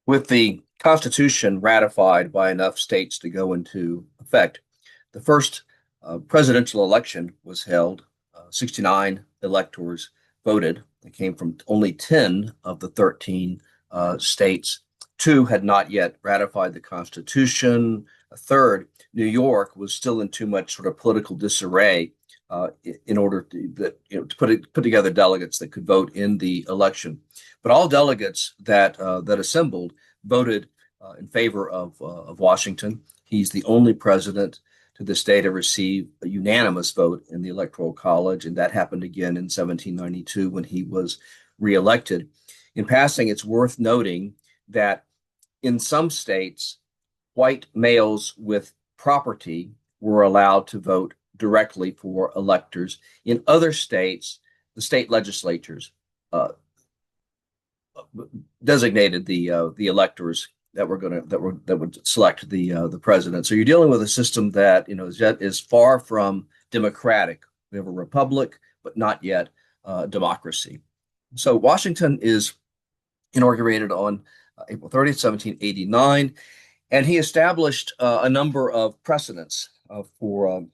With the Constitution ratified by enough states to go into effect, the first presidential election was held. 69 electors voted. They came from only 10 of the 13 states. Two had not yet ratified the Constitution. A third, New York, was still in too much sort of political disarray in order to put together delegates that could vote in the election. But all delegates that assembled voted in favor of Washington. He's the only president to this day to receive a unanimous vote in the Electoral College, and that happened again in 1792 when he was reelected. In passing, it's worth noting that in some states, white males with property were allowed to vote directly for electors. In other states, the state legislatures designated the electors that would select the president. So you're dealing with a system that is far from democratic. We have a republic, but not yet democracy. So Washington is inaugurated on April 30th, 1789, and he established a number of precedents for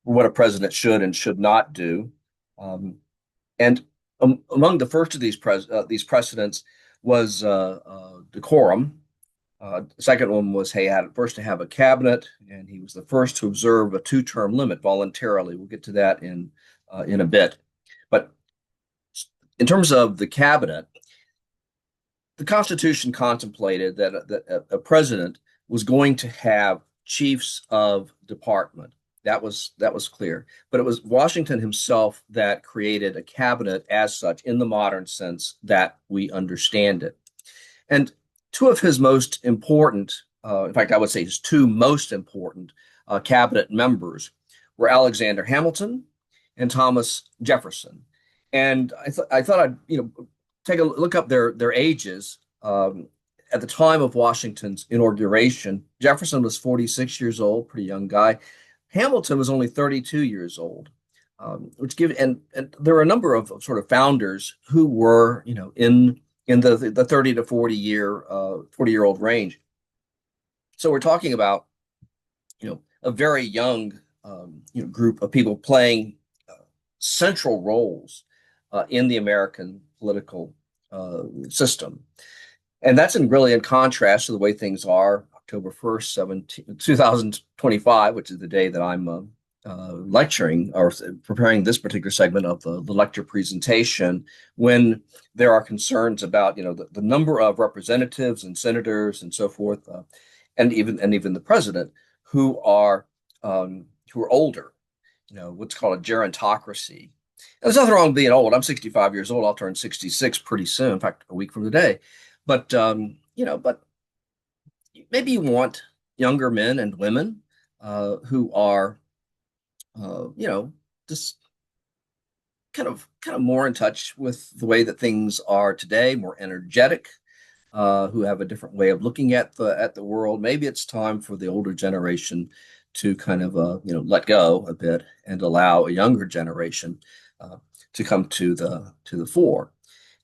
what a president should and should not do. And among the first of these precedents was decorum. The second one was he had first to have a cabinet, and he was the first to observe a two-term limit voluntarily. We'll get to that in a bit. But in terms of the cabinet, the Constitution contemplated that a president was going to have chiefs of department. That was clear. But it was Washington himself that created a cabinet as such in the modern sense that we understand it. And two of his most important, in fact, I would say his two most important cabinet members were Alexander Hamilton and Thomas Jefferson. And I thought I'd take a look up their ages. At the time of Washington's inauguration, Jefferson was 46 years old, pretty young guy. Hamilton was only 32 years old, and there were a number of sort of founders who were in the 30 to 40-year-old range. So we're talking about a very young group of people playing central roles in the American political system. And that's really in contrast to the way things are October 1st, 2025, which is the day that I'm lecturing or preparing this particular segment of the lecture presentation, when there are concerns about the number of representatives and senators and so forth, and even the president who are older, what's called a gerontocracy. And there's nothing wrong with being old. I'm 65 years old. I'll turn 66 pretty soon. In fact, a week from today. But but maybe you want younger men and women who are, just kind of more in touch with the way that things are today, more energetic, who have a different way of looking at the world. Maybe it's time for the older generation to kind of let go a bit and allow a younger generation to come to the fore.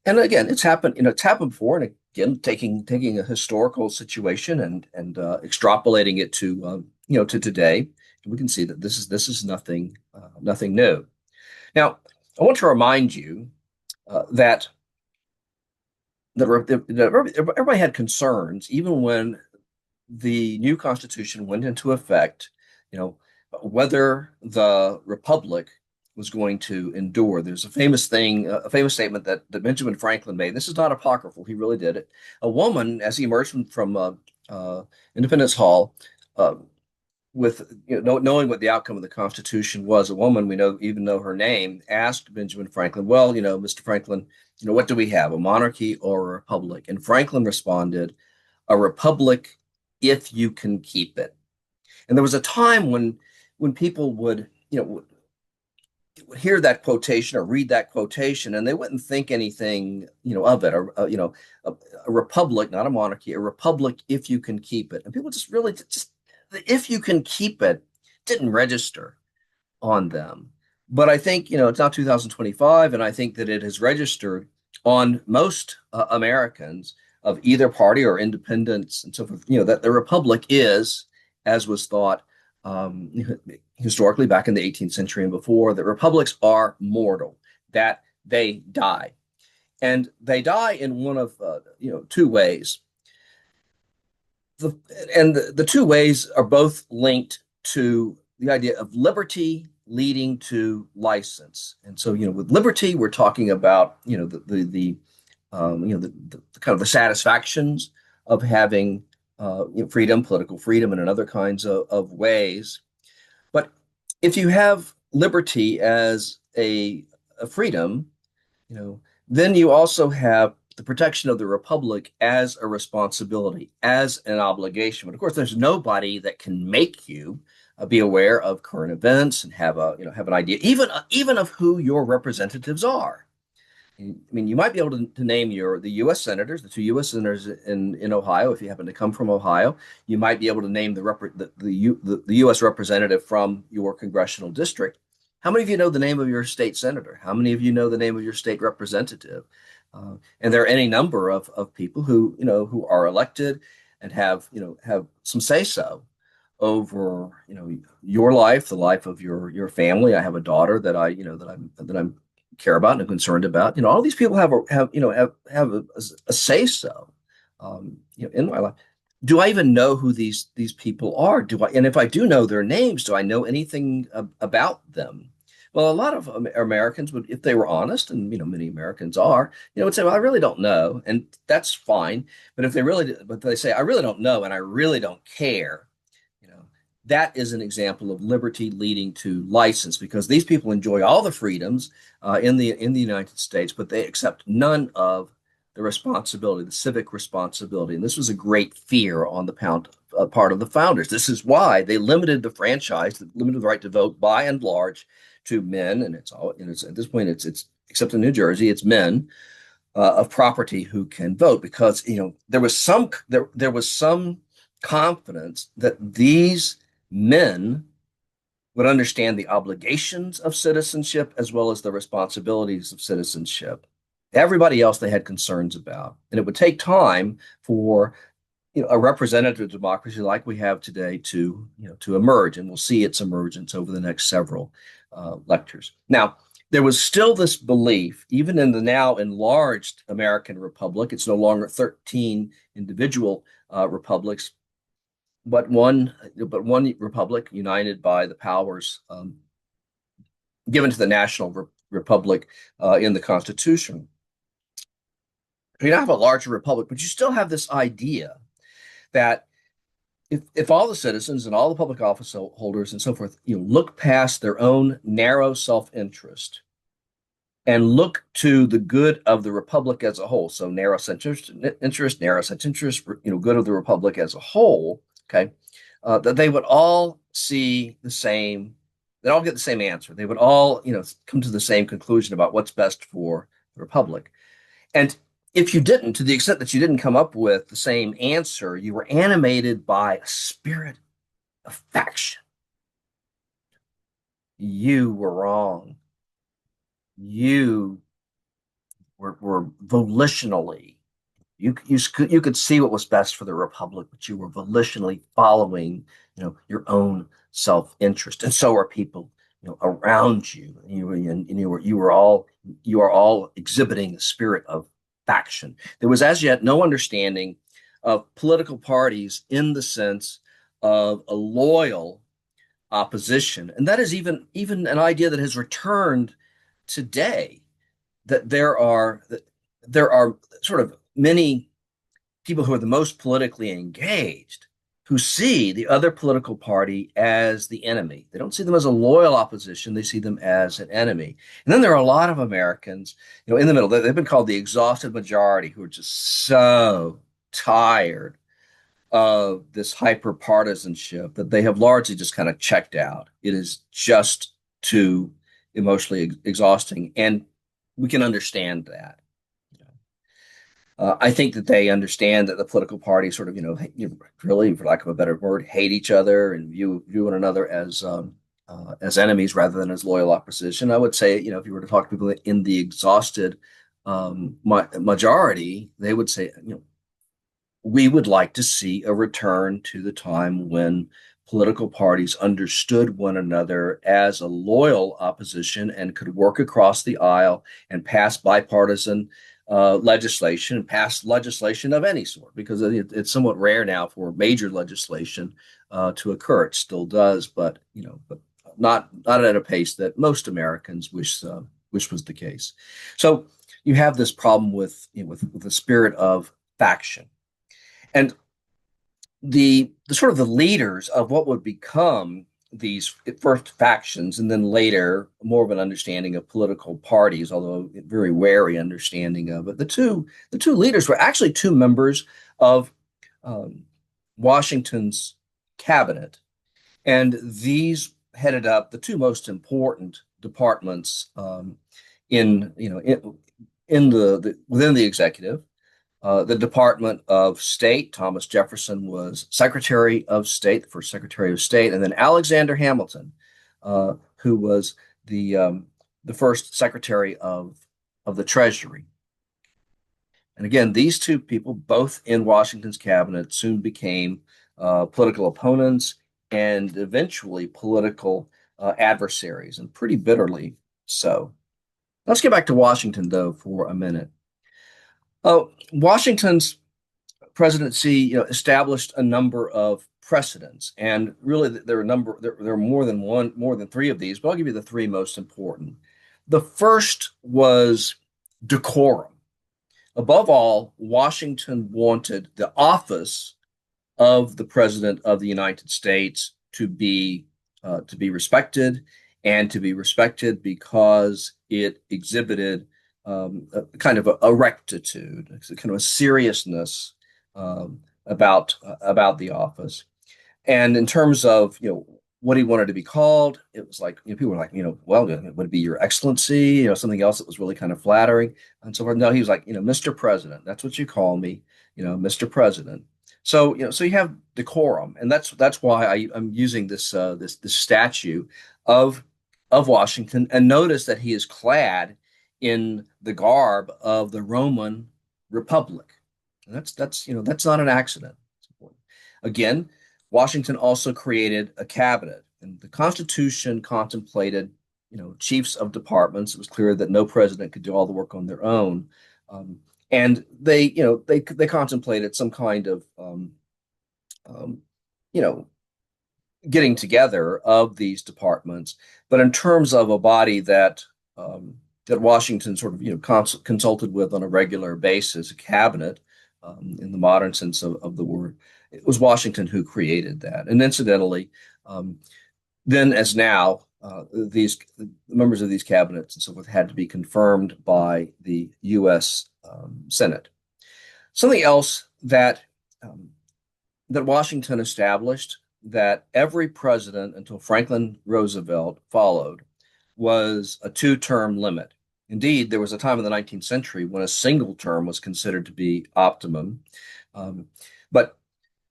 And again, it's happened. It's happened before. And again, taking a historical situation and extrapolating it to to today, we can see that this is nothing new. Now, I want to remind you that everybody had concerns, even when the new Constitution went into effect. Whether the republic was going to endure. There's a famous statement that Benjamin Franklin made. This is not apocryphal. He really did it. A woman, as he emerged from Independence Hall, with knowing what the outcome of the Constitution was, a woman we even know her name, asked Benjamin Franklin, "Well, Mr. Franklin, what do we have, a monarchy or a republic?" And Franklin responded, "A republic, if you can keep it." And there was a time when people would hear that quotation or read that quotation, and they wouldn't think anything, of it. Or, a republic, not a monarchy, a republic if you can keep it. And people just if you can keep it didn't register on them. But I think, it's now 2025, and I think that it has registered on most Americans of either party or independence and so forth, that the republic is, as was thought um, historically back in the 18th century and before, that republics are mortal, that they die. And they die in one of two ways. The, and the two ways are both linked to the idea of liberty leading to license. And so, with liberty, we're talking about, the kind of the satisfactions of having freedom, political freedom, and in other kinds of ways. But if you have liberty as a freedom, you know, then you also have the protection of the republic as a responsibility, as an obligation. But of course, there's nobody that can make you be aware of current events and have an idea, even of who your representatives are. I mean, you might be able to name the U.S. senators, the two U.S. senators in Ohio, if you happen to come from Ohio. You might be able to name the U.S. representative from your congressional district. How many of you know the name of your state senator? How many of you know the name of your state representative? And there are any number of people who are elected and have some say so over your life, the life of your family. I have a daughter that I'm care about and are concerned about. All these people have a say so in my life. Do I even know who these people are? And if I do know their names, do I know anything about them? Well, a lot of Americans would, if they were honest, and many Americans are, would say, "Well, I really don't know," and that's fine. But they say, "I really don't know, and I really don't care." You know, that is an example of liberty leading to license, because these people enjoy all the freedoms in the United States, but they accept none of the responsibility, the civic responsibility. And this was a great fear on the part of the founders. This is why they limited the franchise, limited the right to vote by and large to men. And it's at this point, it's except in New Jersey, it's men of property who can vote, because there was some confidence that these men would understand the obligations of citizenship as well as the responsibilities of citizenship. Everybody else they had concerns about. And it would take time for a representative democracy like we have today to emerge. And we'll see its emergence over the next several lectures. Now, there was still this belief, even in the now enlarged American Republic. It's no longer 13 individual republics, but one republic united by the powers given to the national republic in the Constitution. You now have a larger republic, but you still have this idea that if all the citizens and all the public office holders and so forth, look past their own narrow self-interest and look to the good of the republic as a whole, so narrow self-interest, good of the republic as a whole, okay, that they would all see the same, they'd all get the same answer. They would all, come to the same conclusion about what's best for the republic. And if you didn't, to the extent that you didn't come up with the same answer, you were animated by a spirit of faction. You were wrong. You were volitionally, you could see what was best for the republic, but you were volitionally following, your own self-interest. And so are people, around you. You are all exhibiting a spirit of faction. There was as yet no understanding of political parties in the sense of a loyal opposition. And that is even an idea that has returned today, that there are sort of many people who are the most politically engaged who see the other political party as the enemy. They don't see them as a loyal opposition. They see them as an enemy. And then there are a lot of Americans, in the middle. They've been called the exhausted majority, who are just so tired of this hyper partisanship that they have largely just kind of checked out. It is just too emotionally exhausting. And we can understand that. I think that they understand that the political parties sort of, really, for lack of a better word, hate each other and view one another as enemies rather than as loyal opposition. I would say, if you were to talk to people in the exhausted majority, they would say, we would like to see a return to the time when political parties understood one another as a loyal opposition and could work across the aisle and pass bipartisan legislation, pass legislation of any sort, because it's somewhat rare now for major legislation to occur. It still does, but but not at a pace that most Americans wish was the case. So you have this problem with the spirit of faction. And the sort of the leaders of what would become these first factions and then later more of an understanding of political parties, although a very wary understanding of it. The two leaders were actually two members of um, Washington's cabinet, and these headed up the two most important departments in the within the executive. The Department of State, Thomas Jefferson was Secretary of State, the first Secretary of State, and then Alexander Hamilton, who was the first Secretary of the Treasury. And again, these two people, both in Washington's cabinet, soon became political opponents and eventually political adversaries, and pretty bitterly so. Let's get back to Washington, though, for a minute. Washington's presidency, established a number of precedents, and really there are more than three of these, but I'll give you the three most important. The first was decorum. Above all, Washington wanted the office of the President of the United States to be respected, and to be respected because it exhibited a kind of a rectitude, a kind of a seriousness about the office. And in terms of what he wanted to be called, it was like people were like well, would it be Your Excellency, something else that was really kind of flattering and so forth. No, he was like Mr. President. That's what you call me, Mr. President. So so you have decorum, and that's why I'm using this statue of Washington, and notice that he is clad in the garb of the Roman Republic. And that's not an accident. Again, Washington also created a cabinet, and the Constitution contemplated, chiefs of departments. It was clear that no president could do all the work on their own, and they contemplated some kind of, um, you know, getting together of these departments. But in terms of a body that Washington sort of consulted with on a regular basis, a cabinet, in the modern sense of the word, it was Washington who created that. And incidentally, then as now, these members of these cabinets and so forth had to be confirmed by the U.S. Senate. Something else that Washington established, that every president until Franklin Roosevelt followed, was a two-term limit. Indeed, there was a time in the 19th century when a single term was considered to be optimum. But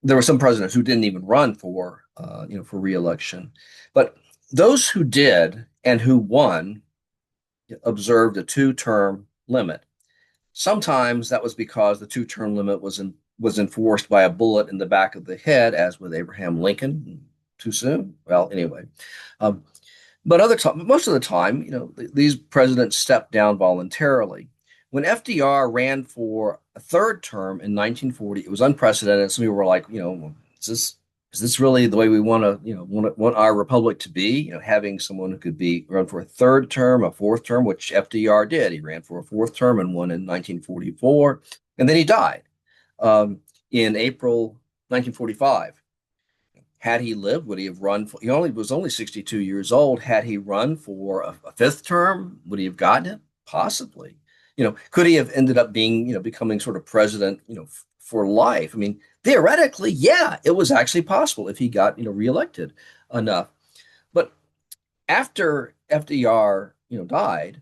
there were some presidents who didn't even run for reelection. But those who did and who won observed a two-term limit. Sometimes that was because the two-term limit was enforced by a bullet in the back of the head, as with Abraham Lincoln. Too soon? Well, anyway. But most of the time, these presidents stepped down voluntarily. When FDR ran for a third term in 1940, it was unprecedented. Some people were like, is this really the way we want our republic to be? Having someone who could run for a third term, a fourth term, which FDR did. He ran for a fourth term and won in 1944, and then he died in April 1945. Had he lived, would he have run for? He was only 62 years old. Had he run for a fifth term, would he have gotten it? Possibly. Could he have ended up becoming sort of president, for life? I mean, theoretically, yeah, it was actually possible if he got, reelected enough. But after FDR, died,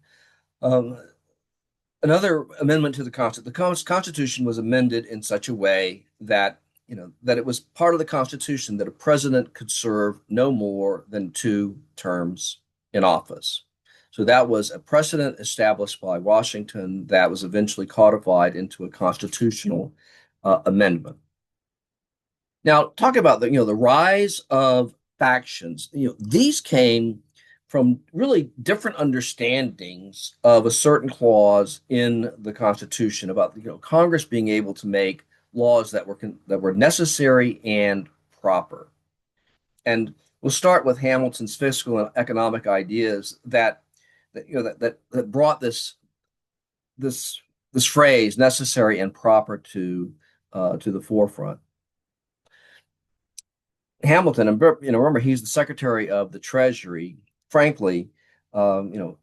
another amendment to the Constitution was amended in such a way that that it was part of the Constitution that a president could serve no more than two terms in office. So that was a precedent established by Washington that was eventually codified into a constitutional amendment. Now, talk about the rise of factions. These came from really different understandings of a certain clause in the Constitution about Congress being able to make laws that were necessary and proper. And we'll start with Hamilton's fiscal and economic ideas that brought this this phrase necessary and proper to the forefront. Hamilton, and remember, he's the Secretary of the Treasury. Frankly,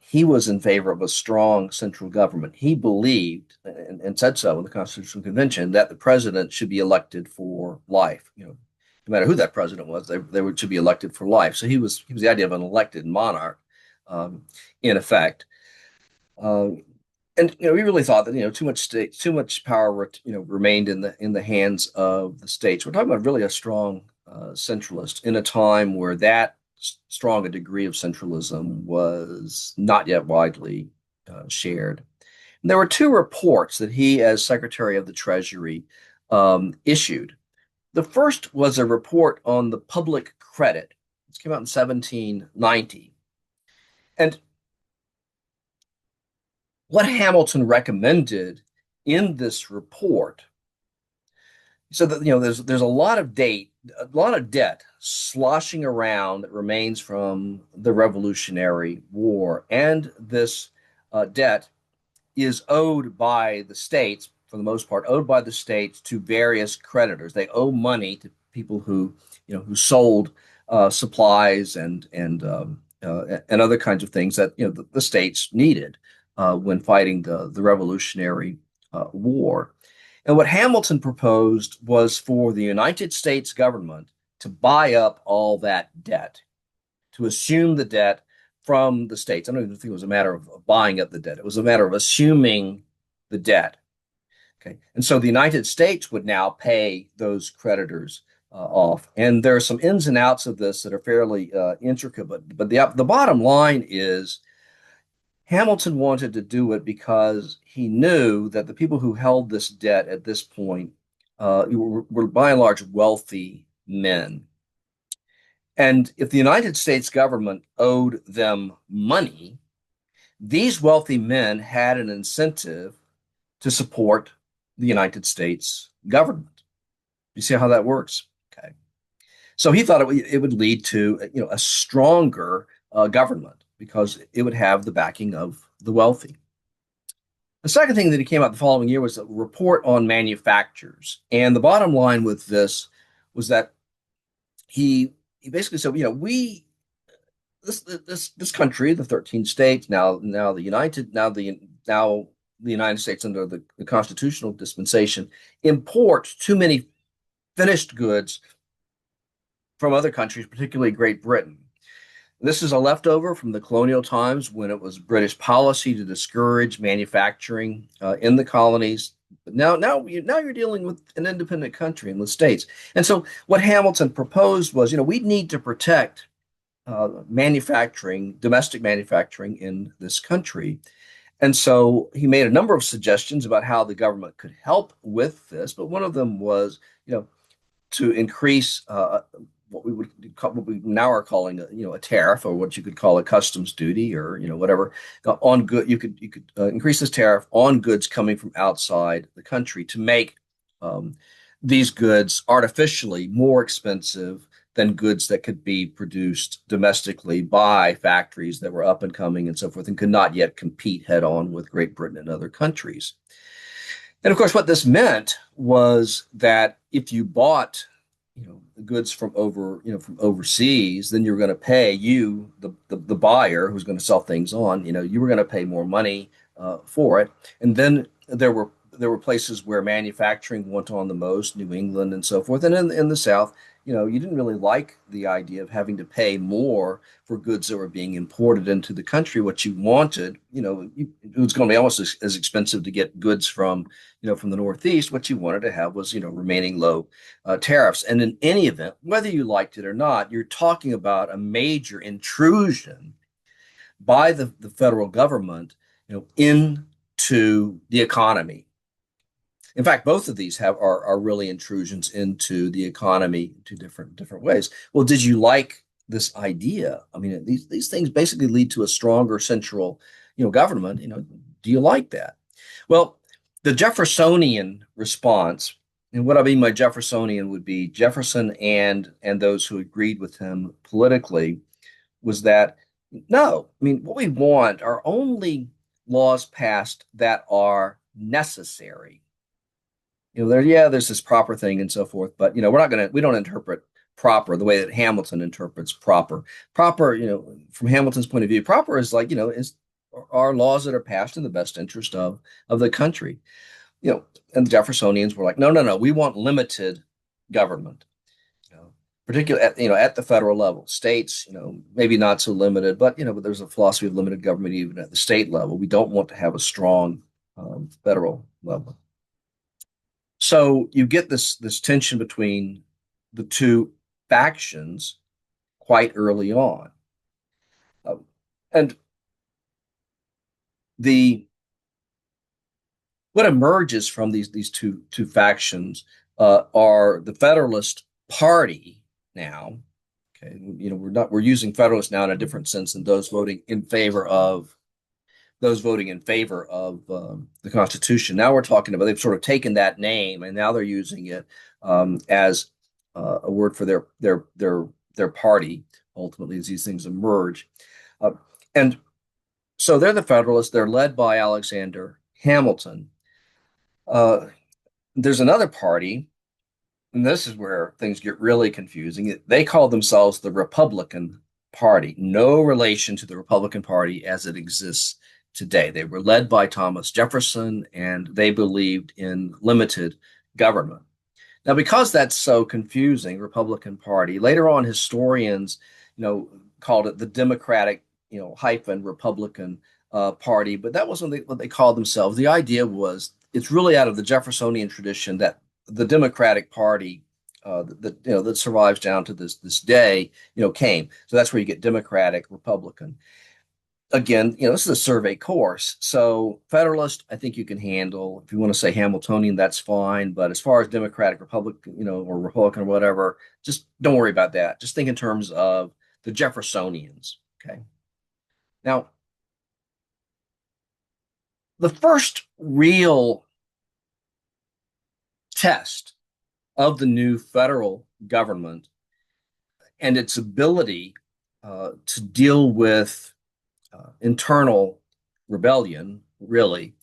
he was in favor of a strong central government. He believed, and said so in the Constitutional Convention, that the president should be elected for life. No matter who that president was, they should be elected for life. So he was the idea of an elected monarch, in effect. And we really thought that too much power remained in the hands of the states. We're talking about really a strong centralist in a time where that strong a degree of centralism was not yet widely shared. And there were two reports that he, as Secretary of the Treasury, issued. The first was a report on the public credit. This came out in 1790. And what Hamilton recommended in this report, so that there's a lot of debt sloshing around that remains from the Revolutionary War, and this debt is owed by the states, for the most part, owed by the states to various creditors. They owe money to people who sold supplies and other kinds of things that the states needed when fighting the Revolutionary War. And what Hamilton proposed was for the United States government to buy up all that debt, to assume the debt from the states. I don't even think it was a matter of buying up the debt. It was a matter of assuming the debt. Okay. And so the United States would now pay those creditors off. And there are some ins and outs of this that are fairly intricate, but the bottom line is Hamilton wanted to do it because he knew that the people who held this debt at this point were by and large wealthy men. And if the United States government owed them money, these wealthy men had an incentive to support the United States government. You see how that works? Okay. So he thought it would lead to a stronger government, because it would have the backing of the wealthy. The second thing that he came out the following year was a report on manufactures. And the bottom line with this was that he basically said, this country, the 13 states, now the United States under the constitutional dispensation, import too many finished goods from other countries, particularly Great Britain. This is a leftover from the colonial times when it was British policy to discourage manufacturing in the colonies. But now you're dealing with an independent country and with states. And so what Hamilton proposed was, we need to protect domestic manufacturing in this country. And so he made a number of suggestions about how the government could help with this. But one of them was, to increase what we now are calling a tariff, or what you could call a customs duty, or whatever, on good. You could increase this tariff on goods coming from outside the country to make these goods artificially more expensive than goods that could be produced domestically by factories that were up and coming and so forth, and could not yet compete head on with Great Britain and other countries. And of course, what this meant was that if you bought goods from overseas, then you're going to pay the buyer who's going to sell things on, you were going to pay more money for it. And then there were places where manufacturing went on the most, New England and so forth. And in the South, you didn't really like the idea of having to pay more for goods that were being imported into the country. What you wanted, it was going to be almost as expensive to get goods from the Northeast. What you wanted to have was, remaining low tariffs. And in any event, whether you liked it or not, you're talking about a major intrusion by the federal government, into the economy. In fact, both of these are really intrusions into the economy to different ways. Well, did you like this idea? I mean, these things basically lead to a stronger central, government. Do you like that? Well, the Jeffersonian response, and what I mean by Jeffersonian would be Jefferson and those who agreed with him politically, was that no, I mean, what we want are only laws passed that are necessary. There's this proper thing and so forth, but we don't interpret proper the way that Hamilton interprets proper. Proper, from Hamilton's point of view, proper is like, is are laws that are passed in the best interest of the country. And the Jeffersonians were like, no, no, no, we want limited government. Particularly at the federal level, states, maybe not so limited, but there's a philosophy of limited government even at the state level. We don't want to have a strong federal level. So you get this tension between the two factions quite early on. And the what emerges from these two factions are the Federalist Party now. Okay, we're using Federalist now in a different sense than those voting in favor of the Constitution. Now we're talking about they've sort of taken that name and now they're using it as a word for their party. Ultimately, as these things emerge, and so they're the Federalists. They're led by Alexander Hamilton. There's another party, and this is where things get really confusing. They call themselves the Republican Party, no relation to the Republican Party as it exists today. They were led by Thomas Jefferson, and they believed in limited government. Now, because that's so confusing, Republican Party, later on historians, called it the Democratic, hyphen Republican Party, but that wasn't what they called themselves. The idea was it's really out of the Jeffersonian tradition that the Democratic Party that survives down to this day, came. So that's where you get Democratic, Republican. Again, this is a survey course. So Federalist, I think you can handle. If you want to say Hamiltonian, that's fine. But as far as Democratic, Republican, or Republican, or whatever, just don't worry about that. Just think in terms of the Jeffersonians. Okay. Now, the first real test of the new federal government and its ability to deal with internal rebellion, really,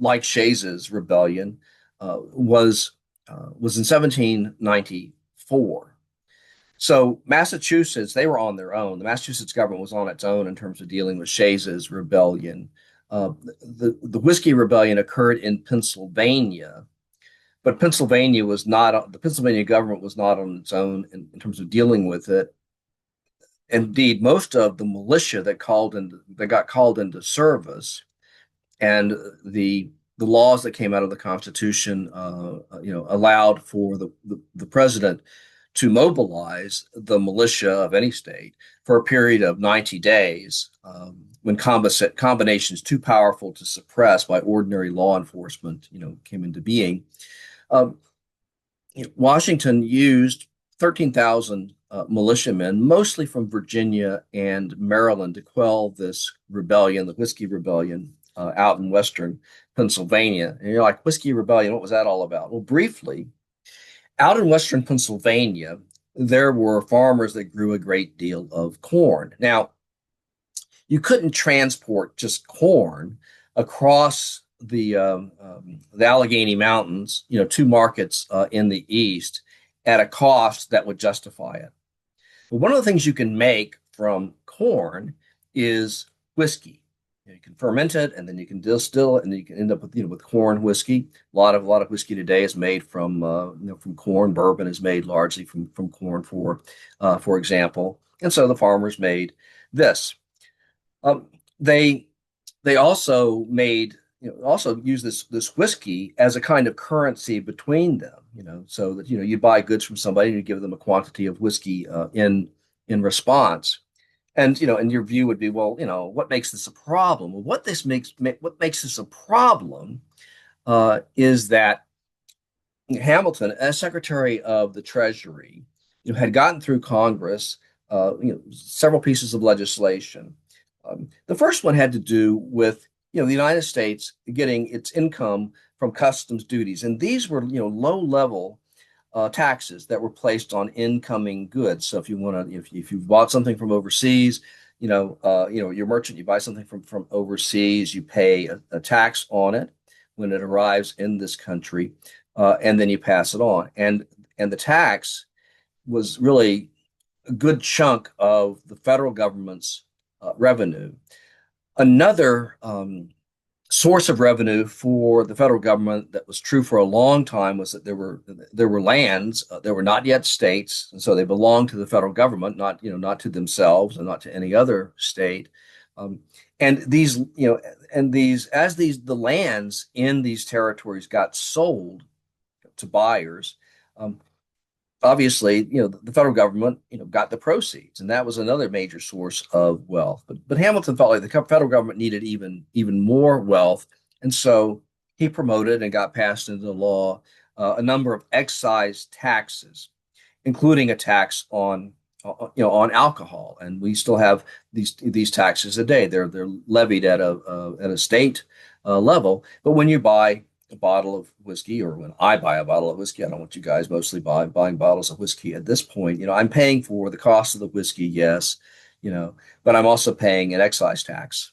like Shays's rebellion, was in 1794. So Massachusetts, they were on their own. The Massachusetts government was on its own in terms of dealing with Shays's rebellion. The Whiskey Rebellion occurred in Pennsylvania, but the Pennsylvania government was not on its own in terms of dealing with it. Indeed, most of the militia that got called into service, and the laws that came out of the Constitution, allowed for the president to mobilize the militia of any state for a period of 90 days, when combinations too powerful to suppress by ordinary law enforcement, came into being. Washington used 13,000 militiamen, mostly from Virginia and Maryland, to quell this rebellion, the Whiskey Rebellion, out in western Pennsylvania. And you're like, Whiskey Rebellion, what was that all about? Well, briefly, out in western Pennsylvania, there were farmers that grew a great deal of corn. Now, you couldn't transport just corn across the Allegheny Mountains, to markets in the east at a cost that would justify it. But one of the things you can make from corn is whiskey. You can ferment it, and then you can distill it, and then you can end up with corn whiskey. A lot of whiskey today is made from corn. Bourbon is made largely from corn, for example. And so the farmers made this. They also use this whiskey as a kind of currency between them. So that you buy goods from somebody and you give them a quantity of whiskey in response. And and your view would be, well, what makes this a problem? Well, what makes this a problem is that Hamilton, as Secretary of the Treasury, had gotten through Congress, several pieces of legislation. The first one had to do with, the United States getting its income from customs duties, and these were, low-level taxes that were placed on incoming goods. So if you bought something from overseas, your merchant, you buy something from overseas, you pay a tax on it when it arrives in this country, and then you pass it on. And the tax was really a good chunk of the federal government's revenue. Another source of revenue for the federal government that was true for a long time was that there were lands that were not yet states, and so they belonged to the federal government, not to themselves and not to any other state. Um, and these you know and these as these the lands in these territories got sold to buyers, um, obviously, the federal government, got the proceeds, and that was another major source of wealth. But Hamilton felt like the federal government needed even more wealth, and so he promoted and got passed into law a number of excise taxes, including a tax on alcohol, and we still have these taxes today. They're levied at a state level, but when you buy a bottle of whiskey, or when I buy a bottle of whiskey, I don't want you guys mostly buying bottles of whiskey at this point. I'm paying for the cost of the whiskey, yes, but I'm also paying an excise tax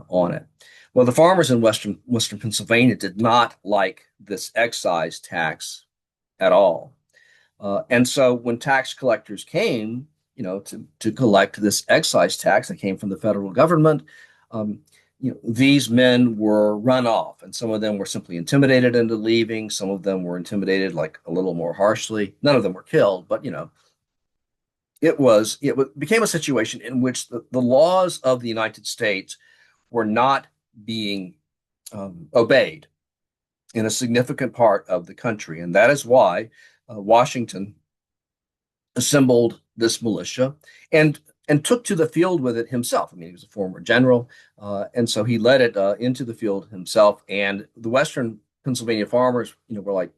on it. Well, the farmers in Western Pennsylvania did not like this excise tax at all. And so when tax collectors came, to collect this excise tax that came from the federal government, um, these men were run off, and some of them were simply intimidated into leaving. Some of them were intimidated, like, a little more harshly. None of them were killed, but it became a situation in which the laws of the United States were not being obeyed in a significant part of the country, and that is why Washington assembled this militia and took to the field with it himself. I mean, he was a former general, and so he led it into the field himself. And the Western Pennsylvania farmers, were like,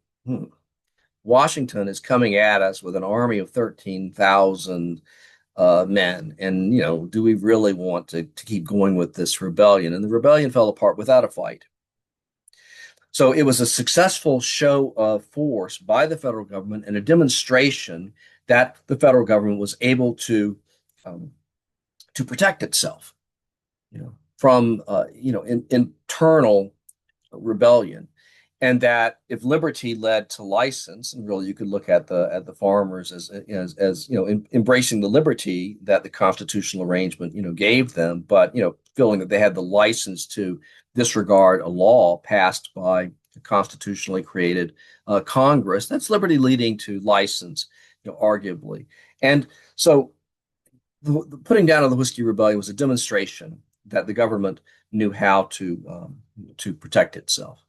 Washington is coming at us with an army of 13,000 men, and do we really want to keep going with this rebellion? And the rebellion fell apart without a fight. So it was a successful show of force by the federal government and a demonstration that the federal government was able um, to protect itself, from internal rebellion, and that if liberty led to license, and really you could look at the farmers as embracing the liberty that the constitutional arrangement gave them, but feeling that they had the license to disregard a law passed by a constitutionally created Congress. That's liberty leading to license, arguably. And so the putting down of the Whiskey Rebellion was a demonstration that the government knew how to protect itself.